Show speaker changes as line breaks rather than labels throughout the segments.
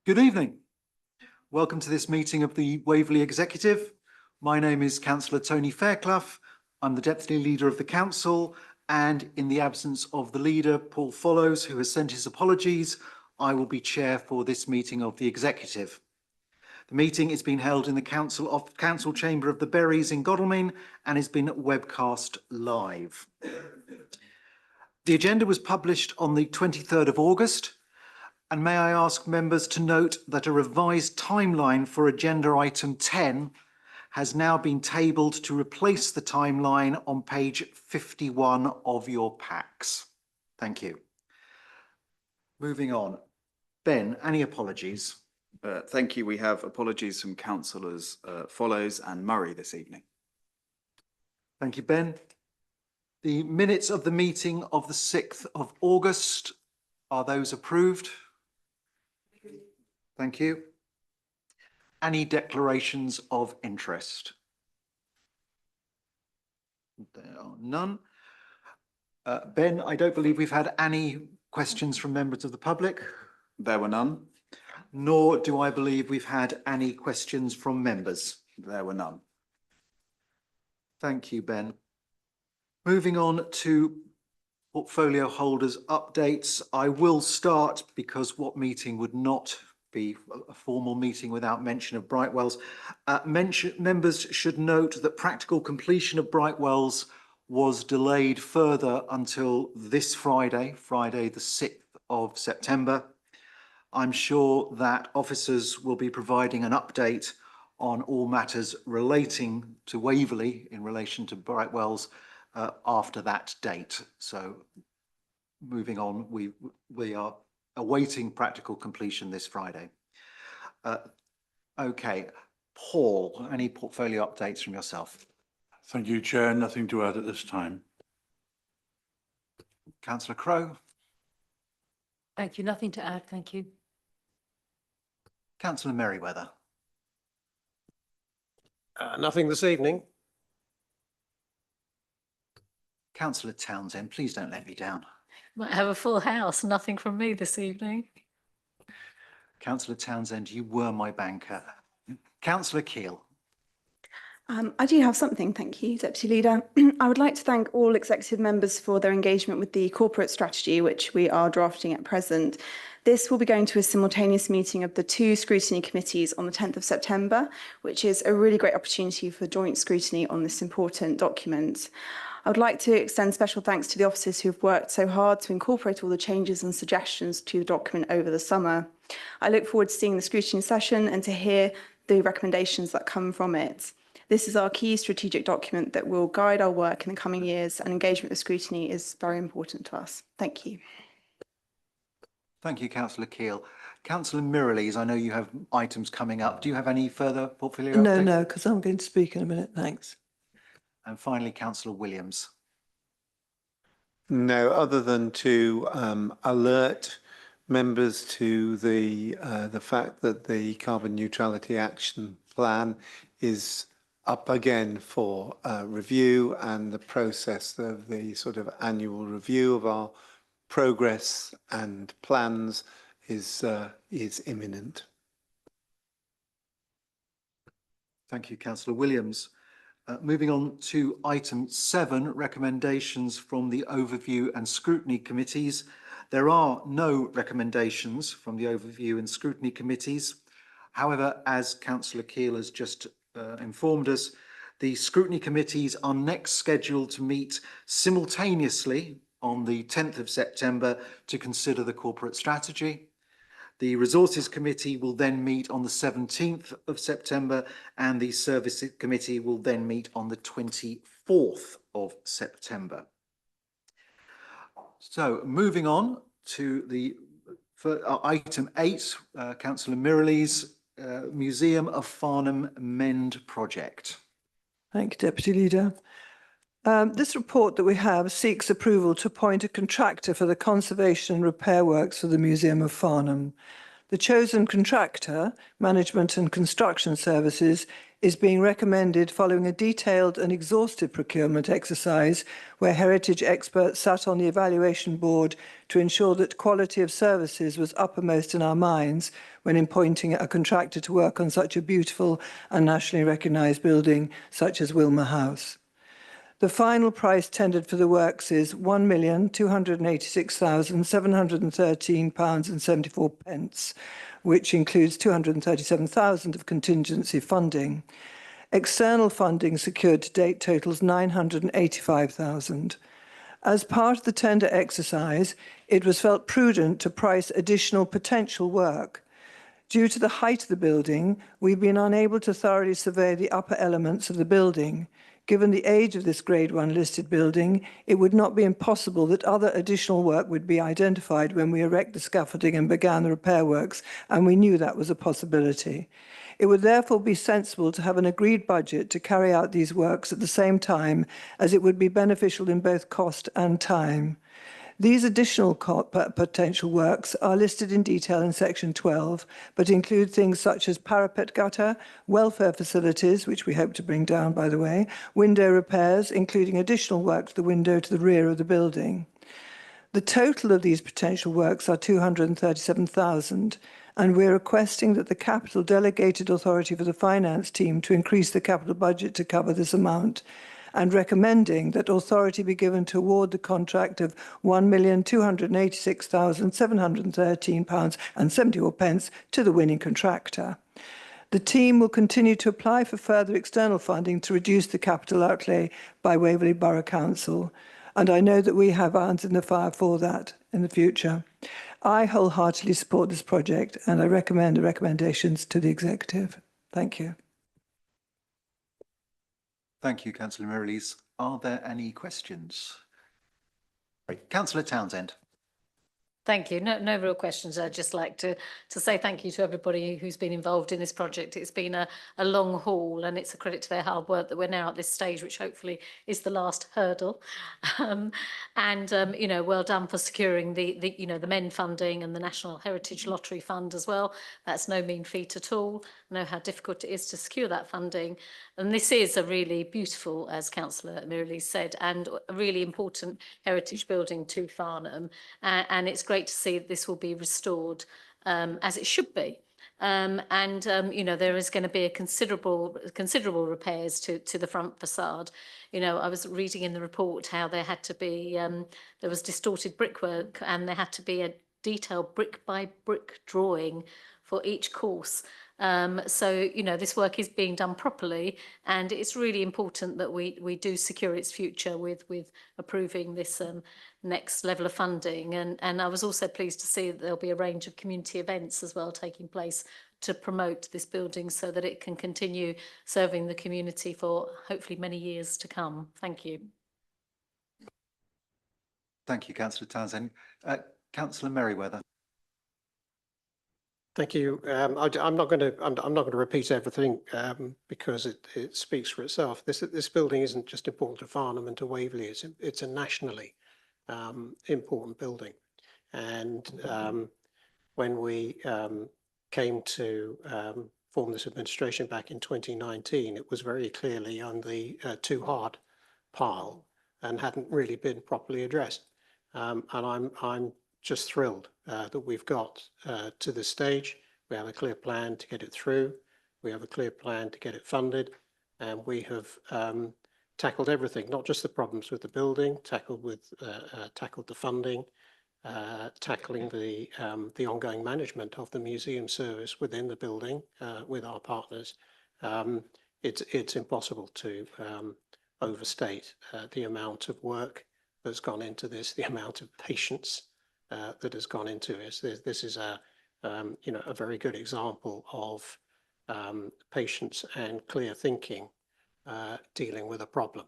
Good evening. Welcome to this meeting of the Waverley Executive. My name is Councillor Tony Fairclough. I'm the Deputy Leader of the Council, and in the absence of the Leader, Paul Follows, who has sent his apologies, I will be Chair for this meeting of the Executive. The meeting is being held in the Council Chamber of the Berries in Godalming and has been webcast live. The agenda was published on the 23rd of August. And may I ask members to note that a revised timeline for agenda item 10 has now been tabled to replace the timeline on page 51 of your packs. Thank you. Moving on. Ben, any apologies?
Thank you. We have apologies from councillors Follows and Murray this evening.
Thank you, Ben. The minutes of the meeting of the 6th of August, are those approved? Thank you. Any declarations of interest? There are none. Ben, I don't believe we've had any questions from members of the public.
There were none.
Nor do I believe we've had any questions from members.
There were none.
Thank you, Ben. Moving on to portfolio holders updates. I will start because what meeting would not be a formal meeting without mention of Brightwells. Members should note that practical completion of Brightwells was delayed further until this Friday, the 6th of September. I'm sure that officers will be providing an update on all matters relating to Waverley in relation to Brightwells after that date. So moving on, we are awaiting practical completion this Friday. Okay, Paul, any portfolio updates from yourself?
Thank you, Chair. Nothing to add at this time.
Councillor Crowe?
Thank you. Nothing to add. Thank you.
Councillor Merriweather?
Nothing this evening.
Councillor Townsend, please don't let me down.
Might have a full house. Nothing from me this evening.
Councillor Townsend, you were my banker. Councillor Keel?
I do have something, thank you, Deputy Leader. I would like to thank all executive members for their engagement with the corporate strategy, which we are drafting at present. This will be going to a simultaneous meeting of the two scrutiny committees on the 10th of September, which is a really great opportunity for joint scrutiny on this important document. I would like to extend special thanks to the officers who have worked so hard to incorporate all the changes and suggestions to the document over the summer. I look forward to seeing the scrutiny session and to hear the recommendations that come from it. This is our key strategic document that will guide our work in the coming years, and engagement with scrutiny is very important to us. Thank you.
Thank you, Councillor Keel. Councillor Mirrlees, I know you have items coming up. Do you have any further portfolio updates?
No, because I'm going to speak in a minute. Thanks.
And finally, Councillor Williams.
No, other than to alert members to the fact that the Carbon Neutrality Action Plan is up again for review, and the process of the sort of annual review of our progress and plans is imminent.
Thank you, Councillor Williams. Moving on to item 7, recommendations from the Overview and Scrutiny Committees. There are no recommendations from the Overview and Scrutiny Committees. However, as Councillor Keel has just informed us, the Scrutiny Committees are next scheduled to meet simultaneously on the 10th of September to consider the corporate strategy. The Resources Committee will then meet on the 17th of September, and the Service Committee will then meet on the 24th of September. So moving on to the item 8, Councillor Mirrlees, Museum of Farnham Mend project.
Thank you, Deputy Leader. This report that we have seeks approval to appoint a contractor for the conservation and repair works for the Museum of Farnham. The chosen contractor, Management and Construction Services, is being recommended following a detailed and exhaustive procurement exercise where heritage experts sat on the evaluation board to ensure that quality of services was uppermost in our minds when appointing a contractor to work on such a beautiful and nationally recognised building such as Wilmer House. The final price tendered for the works is £1,286,713.74, which includes £237,000 of contingency funding. External funding secured to date totals £985,000. As part of the tender exercise, it was felt prudent to price additional potential work. Due to the height of the building, we've been unable to thoroughly survey the upper elements of the building. Given the age of this Grade 1 listed building, it would not be impossible that other additional work would be identified when we erect the scaffolding and began the repair works, and we knew that was a possibility. It would therefore be sensible to have an agreed budget to carry out these works at the same time, as it would be beneficial in both cost and time. These additional potential works are listed in detail in section 12, but include things such as parapet gutter, welfare facilities, which we hope to bring down, by the way, window repairs, including additional work to the window to the rear of the building. The total of these potential works are £237,000, and we're requesting that the Capital Delegated Authority for the Finance Team to increase the capital budget to cover this amount, and recommending that authority be given to award the contract of £1,286,713.74 to the winning contractor. The team will continue to apply for further external funding to reduce the capital outlay by Waverley Borough Council, and I know that we have irons in the fire for that in the future. I wholeheartedly support this project, and I recommend the recommendations to the Executive. Thank you.
Thank you, Councillor Mirrlees. Are there any questions? Councillor Townsend.
Thank you. No real questions. I'd just like to say thank you to everybody who's been involved in this project. It's been a long haul, and it's a credit to their hard work that we're now at this stage, which hopefully is the last hurdle. You know, well done for securing the MEN funding and the National Heritage Lottery Fund as well. That's no mean feat at all. I know how difficult it is to secure that funding. And this is a really beautiful, as Councillor Mirrlees said, and a really important heritage building to Farnham. And it's great to see that this will be restored as it should be. You know, there is going to be a considerable repairs to the front facade. You know, I was reading in the report how there had to be, there was distorted brickwork, and there had to be a detailed brick by brick drawing for each course. So, you know, this work is being done properly, and it's really important that we do secure its future with approving this next level of funding. And I was also pleased to see that there'll be a range of community events as well taking place to promote this building so that it can continue serving the community for hopefully many years to come. Thank you.
Thank you, Councillor Townsend. Councillor Merriweather.
Thank you. I'm not going to repeat everything because it speaks for itself. This building isn't just important to Farnham and to Waverley. It's a nationally important building. And when we came to form this administration back in 2019, it was very clearly on the too hard pile and hadn't really been properly addressed. And I'm just thrilled that we've got to this stage. We have a clear plan to get it through. We have a clear plan to get it funded, and we have tackled everything, not just the problems with the building, tackled the funding, tackling the ongoing management of the museum service within the building with our partners. It's impossible to overstate the amount of work that's gone into this, the amount of patience that has gone into this. This is a very good example of patience and clear thinking dealing with a problem.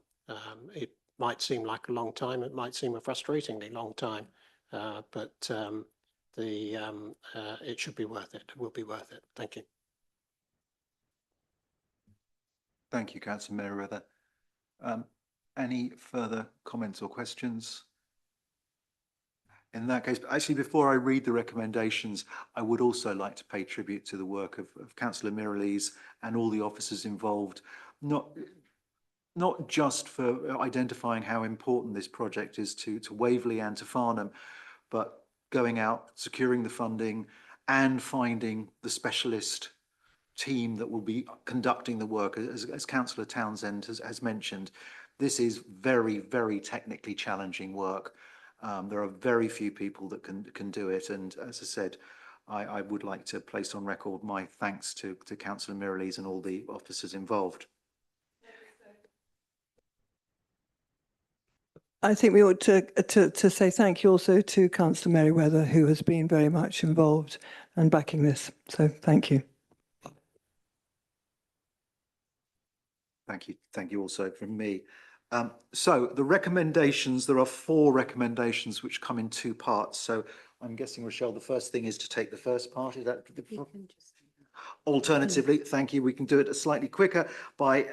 It might seem like a long time, it might seem a frustratingly long time, but it should be worth it. It will be worth it. Thank you.
Thank you, Councillor Merriweather. Any further comments or questions? In that case, actually, before I read the recommendations, I would also like to pay tribute to the work of Councillor Mirrlees and all the officers involved, not just for identifying how important this project is to Waverley and to Farnham, but going out, securing the funding and finding the specialist team that will be conducting the work. As Councillor Townsend has mentioned, this is very, very technically challenging work. There are very few people that can do it. And as I said, I would like to place on record my thanks to Councillor Mirrlees and all the officers involved.
I think we ought to say thank you also to Councillor Merryweather, who has been very much involved and backing this. So thank you.
Thank you. Thank you also from me. So the recommendations, there are 4 recommendations which come in 2 parts. So I'm guessing, Rochelle, the first thing is to take the first part. Is that alternatively, thank you, we can do it slightly quicker by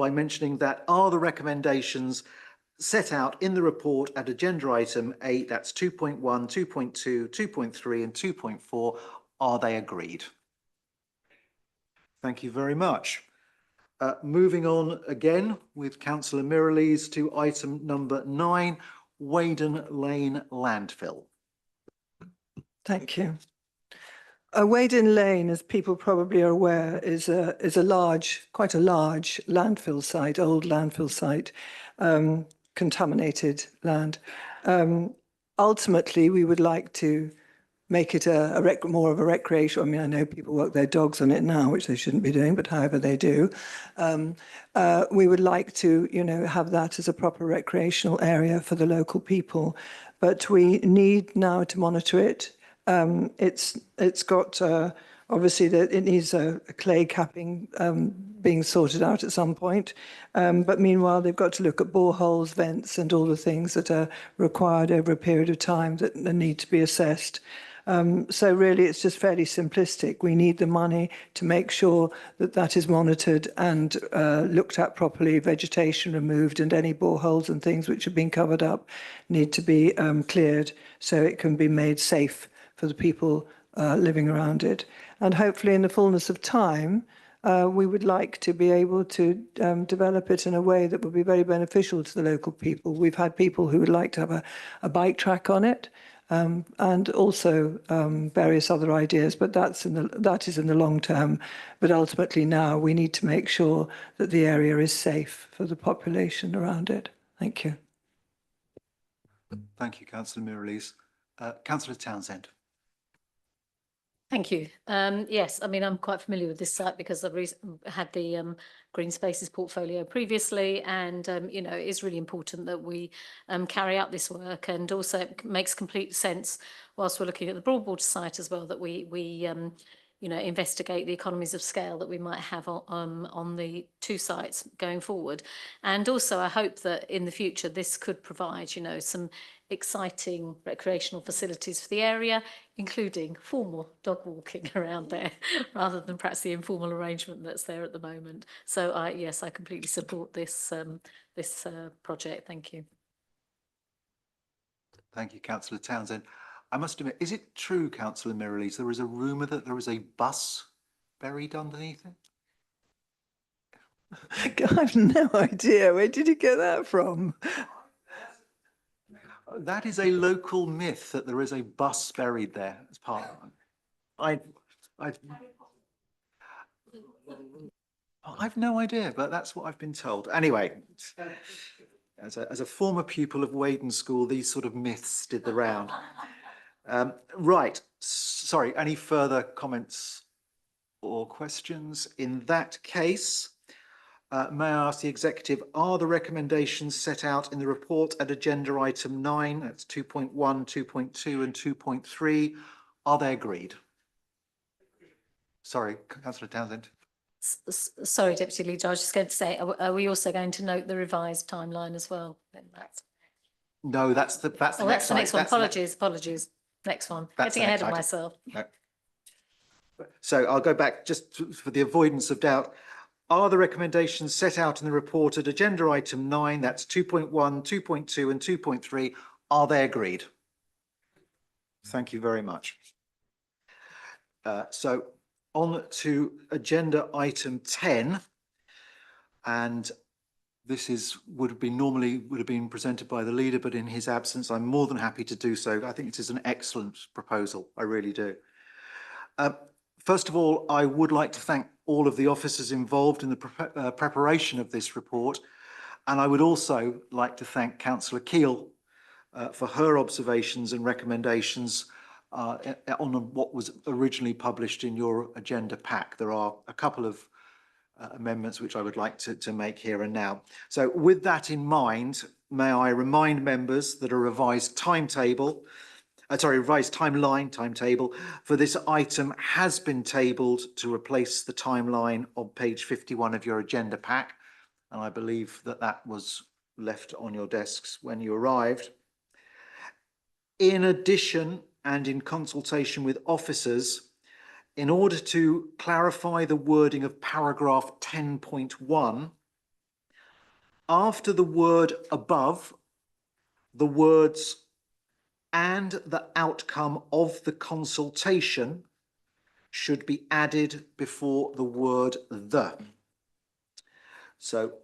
mentioning that are the recommendations set out in the report at agenda item 8, that's 2.1, 2.2, 2.3 and 2.4, are they agreed? Thank you very much. Moving on again with Councillor Mirrlees to item number 9, Weydon Lane landfill.
Thank you. Weydon Lane, as people probably are aware, is a large, quite a large landfill site, old landfill site, contaminated land. Ultimately, we would like to make it more of a recreation. I mean, I know people walk their dogs on it now, which they shouldn't be doing, but however they do. We would like to, have that as a proper recreational area for the local people. But we need now to monitor it. It's got obviously it needs a clay capping being sorted out at some point. But meanwhile, they've got to look at boreholes, vents, and all the things that are required over a period of time that need to be assessed. So really, it's just fairly simplistic. We need the money to make sure that that is monitored and looked at properly, vegetation removed, and any boreholes and things which have been covered up need to be cleared so it can be made safe for the people living around it. And hopefully in the fullness of time, we would like to be able to develop it in a way that would be very beneficial to the local people. We've had people who would like to have a bike track on it, and also various other ideas, but that is in the long term. But ultimately now we need to make sure that the area is safe for the population around it. Thank you.
Thank you, Councillor Mirrlees. Councillor Townsend.
Thank you. Yes, I mean, I'm quite familiar with this site because I've had the Green Spaces portfolio previously, and it is really important that we carry out this work, and also it makes complete sense whilst we're looking at the Broadwater site as well that we investigate the economies of scale that we might have on the 2 sites going forward. And also I hope that in the future this could provide, some exciting recreational facilities for the area, including formal dog walking around there rather than perhaps the informal arrangement that's there at the moment. So yes, I completely support this project. Thank you.
Thank you, Councillor Townsend. I must admit, is it true, Councillor Mirrlees, there is a rumour that there is a bus buried underneath it?
I have no idea. Where did you get that from?
That is a local myth that there is a bus buried there as part of it. I've no idea, but that's what I've been told. Anyway, as a former pupil of Weydon School, these sort of myths did the round. Right, sorry, any further comments or questions? In that case, may I ask the executive, are the recommendations set out in the report at agenda item 9, that's 2.1, 2.2 and 2.3, are they agreed? Sorry, Councillor Townsend.
Sorry, Deputy Leader, I was just going to say, are we also going to note the revised timeline as well?
No, that's the next one.
That's the next one. Apologies. Next one. Getting ahead of myself.
No. So I'll go back just for the avoidance of doubt. Are the recommendations set out in the report at agenda item 9, that's 2.1, 2.2 and 2.3, are they agreed? Thank you very much. So on to agenda item 10. And this would have been presented by the leader, but in his absence, I'm more than happy to do so. I think it is an excellent proposal. I really do. First of all, I would like to thank all of the officers involved in the preparation of this report. And I would also like to thank Councillor Keel for her observations and recommendations on what was originally published in your agenda pack. There are a couple of amendments which I would like to make here and now. So with that in mind, may I remind members that a revised timetable for this item has been tabled to replace the timeline on page 51 of your agenda pack. And I believe that that was left on your desks when you arrived. In addition, and in consultation with officers, in order to clarify the wording of paragraph 10.1, after the word above, the words "and the outcome of the consultation" should be added before the word "the." So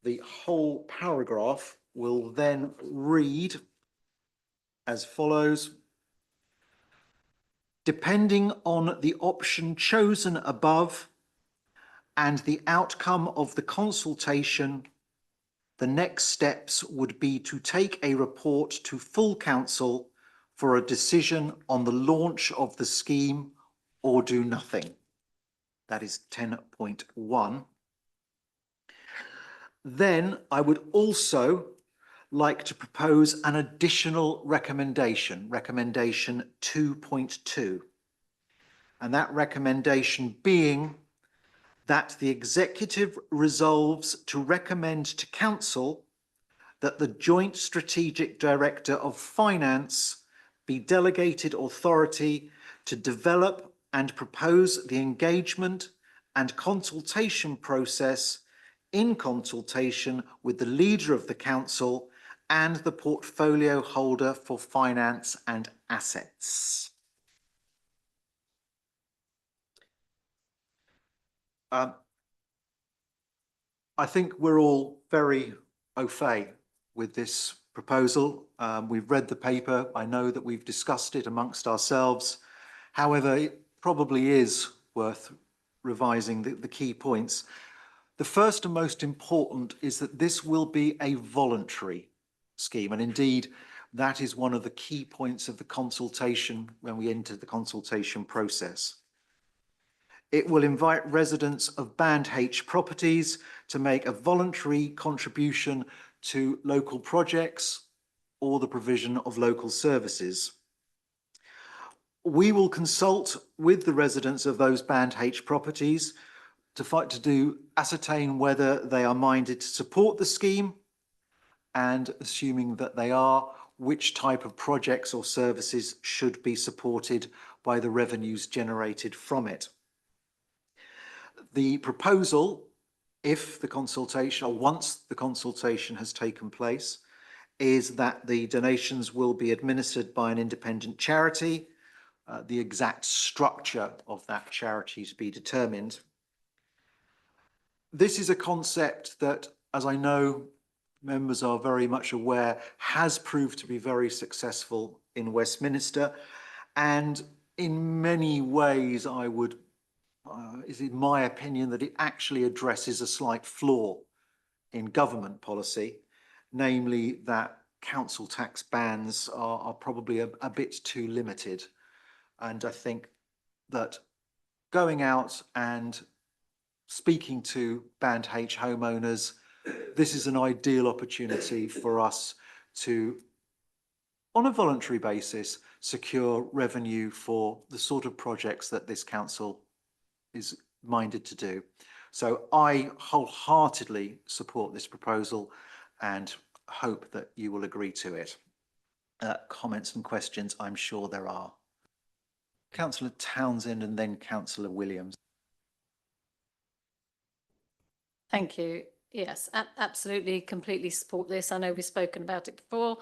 the whole paragraph will then read as follows. Depending on the option chosen above and the outcome of the consultation, the next steps would be to take a report to full council for a decision on the launch of the scheme or do nothing. That is 10.1. Then I would also like to propose an additional recommendation, recommendation 2.2. And that recommendation being that the executive resolves to recommend to council that the Joint Strategic Director of Finance be delegated authority to develop and propose the engagement and consultation process in consultation with the leader of the council and the portfolio holder for finance and assets. I think we're all very au fait with this proposal. We've read the paper. I know that we've discussed it amongst ourselves. However, it probably is worth revising the key points. The first and most important is that this will be a voluntary scheme. And indeed, that is one of the key points of the consultation when we enter the consultation process. It will invite residents of Band H properties to make a voluntary contribution to local projects or the provision of local services. We will consult with the residents of those Band H properties to ascertain whether they are minded to support the scheme, and assuming that they are, which type of projects or services should be supported by the revenues generated from it. The proposal, if the consultation, or once the consultation has taken place, is that the donations will be administered by an independent charity, the exact structure of that charity to be determined. This is a concept that, as I know members are very much aware, has proved to be very successful in Westminster, and in many ways is in my opinion that it actually addresses a slight flaw in government policy, namely that council tax bands are probably a bit too limited. And I think that going out and speaking to Band H homeowners, this is an ideal opportunity for us to, on a voluntary basis, secure revenue for the sort of projects that this council is minded to do. So I wholeheartedly support this proposal and hope that you will agree to it. Comments and questions, I'm sure there are. Councillor Townsend and then Councillor Williams.
Thank you. Yes, absolutely, completely support this. I know we've spoken about it before,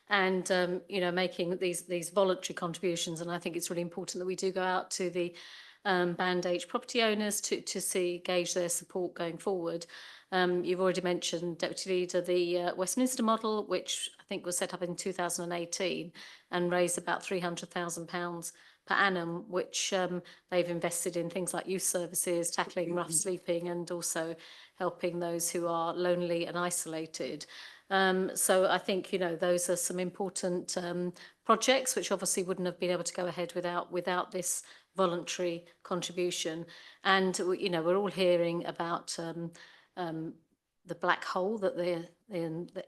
and you know, making these voluntary contributions, and I think it's really important that we do go out to the Band H property owners to gauge their support going forward. You've already mentioned, Deputy Leader, the Westminster model, which I think was set up in 2018 and raised about £300,000 per annum, which they've invested in things like youth services, tackling rough sleeping, and also helping those who are lonely and isolated. So I think, you know, those are some important projects which obviously wouldn't have been able to go ahead without this voluntary contribution. And, you know, we're all hearing about the black hole that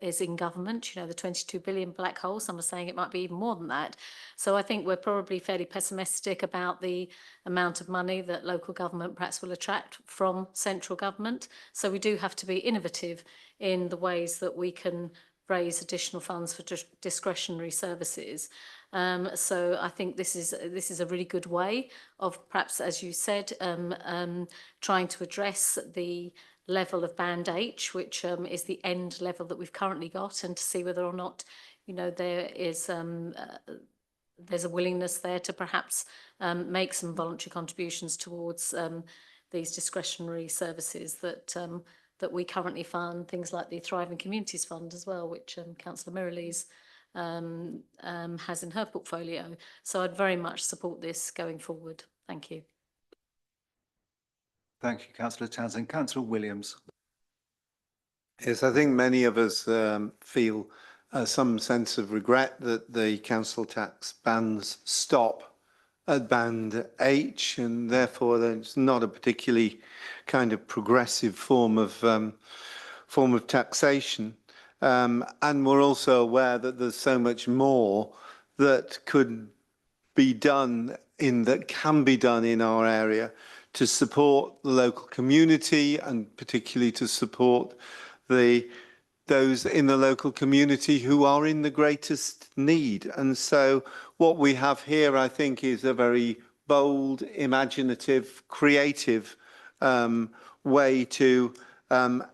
is in government, you know, the 22 billion black hole. Some are saying it might be even more than that. So I think we're probably fairly pessimistic about the amount of money that local government perhaps will attract from central government. So we do have to be innovative in the ways that we can raise additional funds for discretionary services. So I think this is a really good way of perhaps, as you said, trying to address the level of Band H, which is the end level that we've currently got, and to see whether or not, you know, there is there's a willingness there to perhaps make some voluntary contributions towards these discretionary services that we currently fund, things like the Thriving Communities Fund as well, which Councillor Mirrlees has in her portfolio. So I'd very much support this going forward. Thank you.
Thank you, Councillor Townsend. Councillor Williams.
Yes, I think many of us feel some sense of regret that the council tax bans stop at Band H, and therefore it's not a particularly kind of progressive form of taxation. And we're also aware that there's so much more that could be done that can be done in our area to support the local community, and particularly to support those in the local community who are in the greatest need. And so what we have here, I think, is a very bold, imaginative, creative way to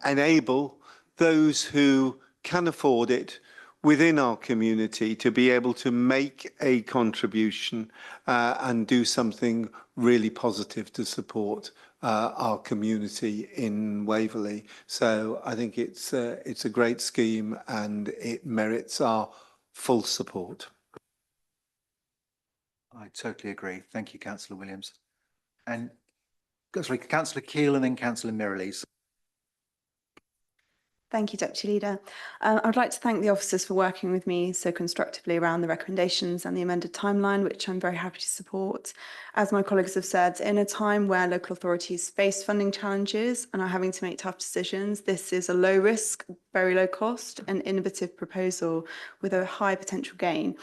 enable those who can afford it within our community to be able to make a contribution and do something really positive to support our community in Waverley. So I think it's a great scheme and it merits our full support.
I totally agree. Thank you, Councillor Williams. And sorry, Councillor Keele and then Councillor Mirrlees.
Thank you, Deputy Leader. I'd like to thank the officers for working with me so constructively around the recommendations and the amended timeline, which I'm very happy to support. As my colleagues have said, in a time where local authorities face funding challenges and are having to make tough decisions, this is a low risk, very low cost and innovative proposal with a high potential gain.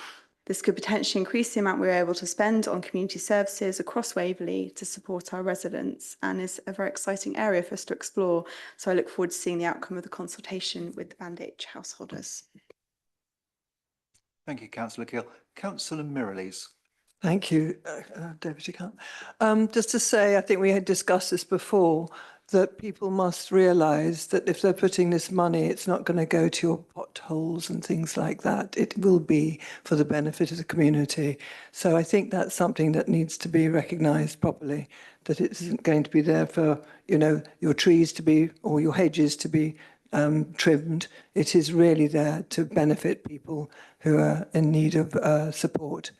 This could potentially increase the amount we're able to spend on community services across Waverley to support our residents, and is a very exciting area for us to explore. So I look forward to seeing the outcome of the consultation with the Band H householders.
Thank you, Councillor Keele. Councillor Mirrlees.
Thank you, Deputy Count. Just to say, I think we had discussed this before, that people must realise that if they're putting this money, it's not going to go to your potholes and things like that. It will be for the benefit of the community. So I think that's something that needs to be recognised properly, that it isn't going to be there for, you know, your trees to be, or your hedges to be trimmed. It is really there to benefit people who are in need of support.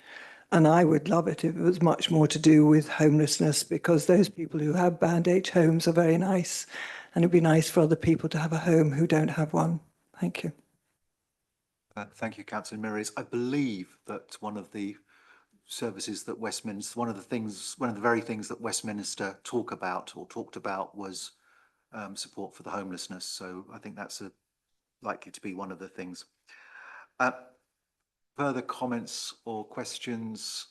And I would love it if it was much more to do with homelessness, because those people who have Band H homes are very nice, and it'd be nice for other people to have a home who don't have one. Thank you.
Thank you, Councillor Mirrlees. I believe that one of the services that Westminster, one of the very things that Westminster talked about was support for the homelessness. So I think that's likely to be one of the things. Further comments or questions?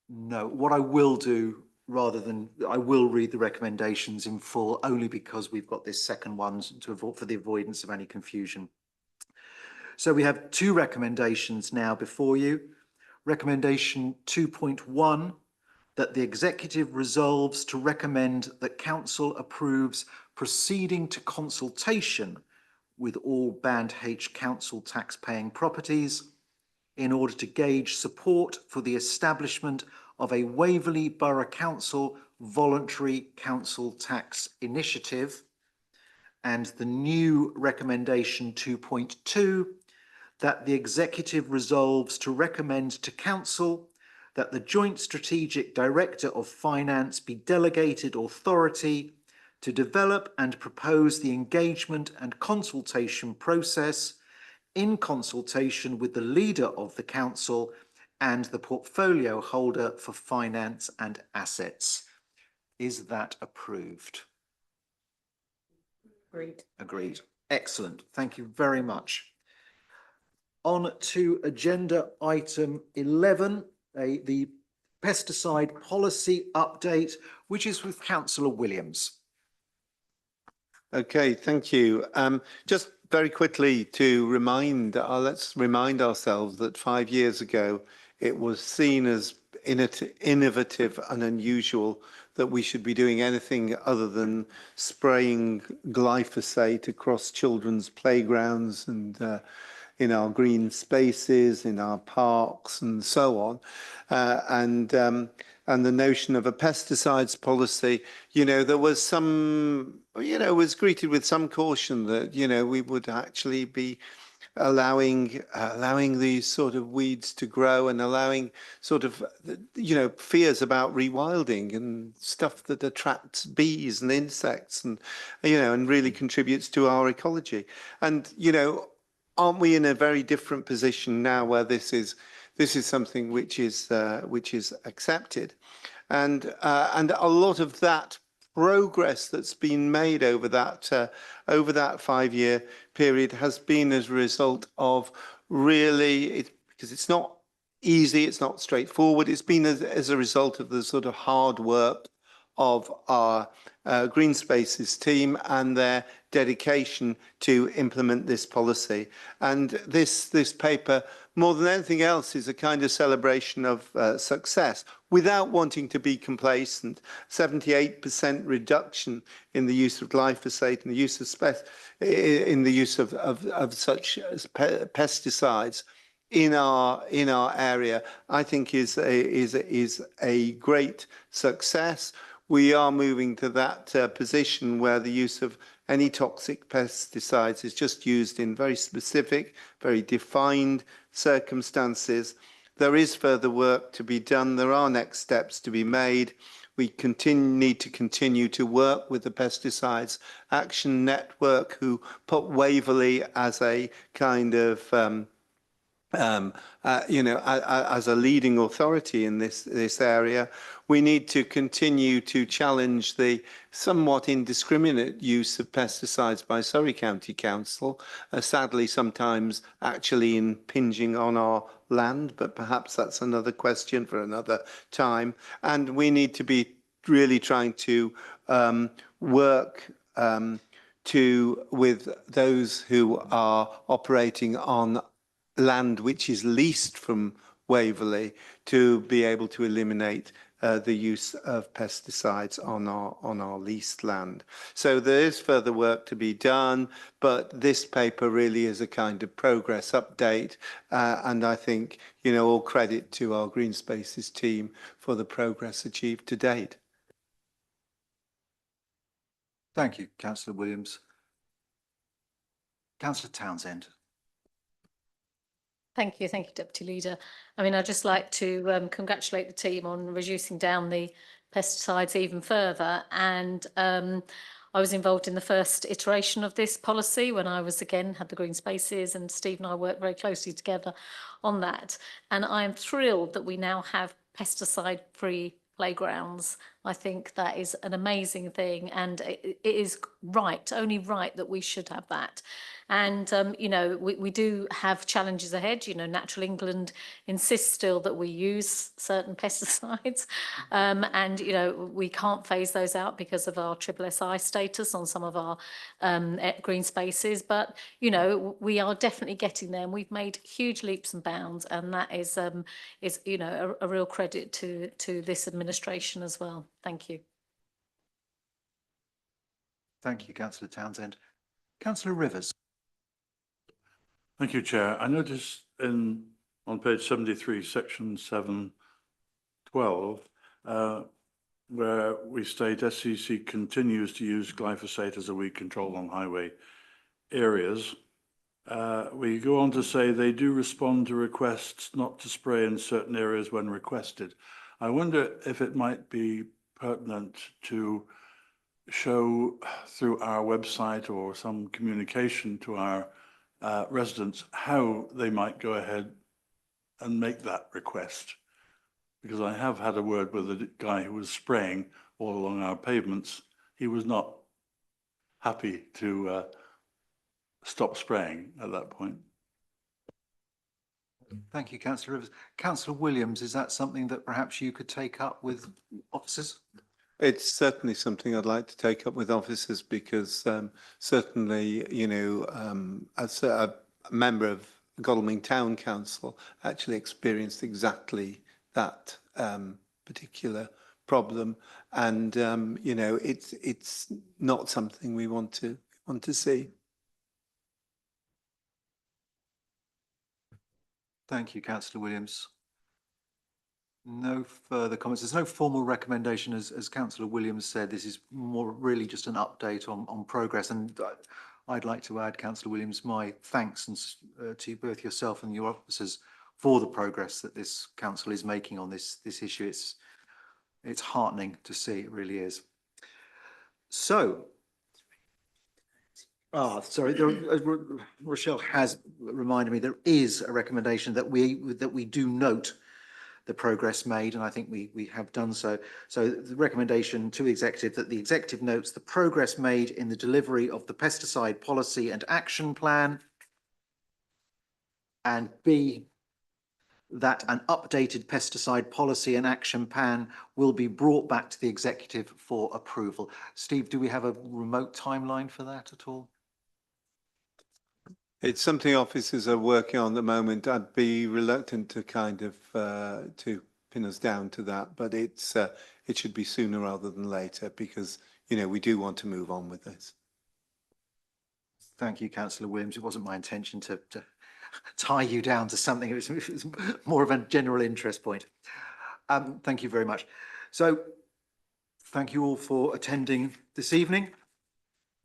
No. What I will do, I will read the recommendations in full, only because we've got this second one for the avoidance of any confusion. So we have two recommendations now before you. Recommendation 2.1, that the executive resolves to recommend that council approves proceeding to consultation with all Band H council tax-paying properties in order to gauge support for the establishment of a Waverley Borough Council voluntary council tax initiative. And the new recommendation 2.2, that the executive resolves to recommend to council that the Joint Strategic Director of Finance be delegated authority to develop and propose the engagement and consultation process in consultation with the leader of the council and the portfolio holder for finance and assets. Is that approved?
Agreed.
Agreed. Excellent. Thank you very much. On to agenda item 11, the pesticide policy update, which is with Councillor Williams.
Okay, thank you. Just very quickly to remind, let's remind ourselves that 5 years ago, it was seen as innovative and unusual that we should be doing anything other than spraying glyphosate across children's playgrounds and in our green spaces, in our parks and so on. And the notion of a pesticides policy, you know, there was some, you know, was greeted with some caution that, you know, we would actually be allowing these sort of weeds to grow and allowing sort of, you know, fears about rewilding and stuff that attracts bees and insects and, you know, and really contributes to our ecology. And, you know, aren't we in a very different position now where this is something which is accepted, and a lot of that progress that's been made over that 5-year period has been as a result of really because it's not easy, it's not straightforward. It's been as a result of the sort of hard work of our Green Spaces team and their dedication to implement this policy. And this paper, more than anything else, is a kind of celebration of success without wanting to be complacent. 78% reduction in the use of glyphosate and the use of such pesticides in our area, I think is a great success. We are moving to that position where the use of any toxic pesticides is just used in very specific, very defined circumstances. There is further work to be done. There are next steps to be made. We need to continue to work with the Pesticides Action Network, who put Waverley as a kind of you know, as a leading authority in this area. We need to continue to challenge the somewhat indiscriminate use of pesticides by Surrey County Council, sadly sometimes actually impinging on our land, but perhaps that's another question for another time. And we need to be really trying to work with those who are operating on land which is leased from Waverley to be able to eliminate the use of pesticides on our leased land. So there is further work to be done, but this paper really is a kind of progress update, and I think, you know, all credit to our Green Spaces team for the progress achieved to date.
Thank you, Councillor Williams. Councillor Townsend.
Thank you, Deputy Leader. I mean, I'd just like to congratulate the team on reducing down the pesticides even further. And I was involved in the first iteration of this policy when I was, again, had the Green Spaces, and Steve and I worked very closely together on that. And I am thrilled that we now have pesticide-free playgrounds. I think that is an amazing thing, and it is right, only right, that we should have that. And, you know, we do have challenges ahead. You know, Natural England insists still that we use certain pesticides. And, you know, we can't phase those out because of our SSSI status on some of our green spaces. But, you know, we are definitely getting there, and we've made huge leaps and bounds. And that is you know, a real credit to this administration as well. Thank you.
Thank you, councillor Townsend. Councillor Rivers.
Thank you, Chair. I noticed on page 73, section 7:12, where we state SCC continues to use glyphosate as a weed control on highway areas. We go on to say they do respond to requests not to spray in certain areas when requested. I wonder if it might be pertinent to show through our website or some communication to our residents how they might go ahead and make that request. Because I have had a word with a guy who was spraying all along our pavements. He was not happy to stop spraying at that point.
Thank you, councillor Rivers. Councillor Williams, is that something that perhaps you could take up with officers?
It's certainly something I'd like to take up with officers because certainly, you know, as a member of Godalming Town Council, actually experienced exactly that particular problem, and you know, it's not something we want to see.
Thank you, councillor Williams. No further comments. There's no formal recommendation, as councillor Williams said. This is more really just an update on progress. And I'd like to add, councillor Williams, my thanks and to both yourself and your officers for the progress that this council is making on this issue. It's heartening to see. It really is. So, sorry, Rochelle has reminded me there is a recommendation that we do note the progress made, and I think we have done so. So the recommendation to the executive that the executive notes the progress made in the delivery of the pesticide policy and action plan, and B, that an updated pesticide policy and action plan will be brought back to the executive for approval. Steve, do we have a remote timeline for that at all?
It's something officers are working on at the moment. I'd be reluctant to kind of to pin us down to that, but it should be sooner rather than later because, you know, we do want to move on with this.
Thank you, councillor Williams. It wasn't my intention to tie you down to something. It was more of a general interest point. Thank you very much. So thank you all for attending this evening.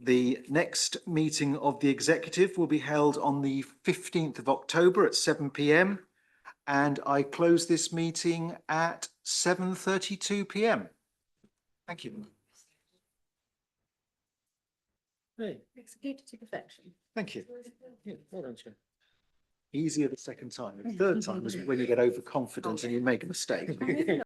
The next meeting of the executive will be held on the 15th of October at 7 p.m. and I close this meeting at 7:32 p.m. Thank you. Hey.
Executed to perfection.
Thank you. Yeah, well done, Chair. Easier the second time. The third time is when you get overconfident and you make a mistake.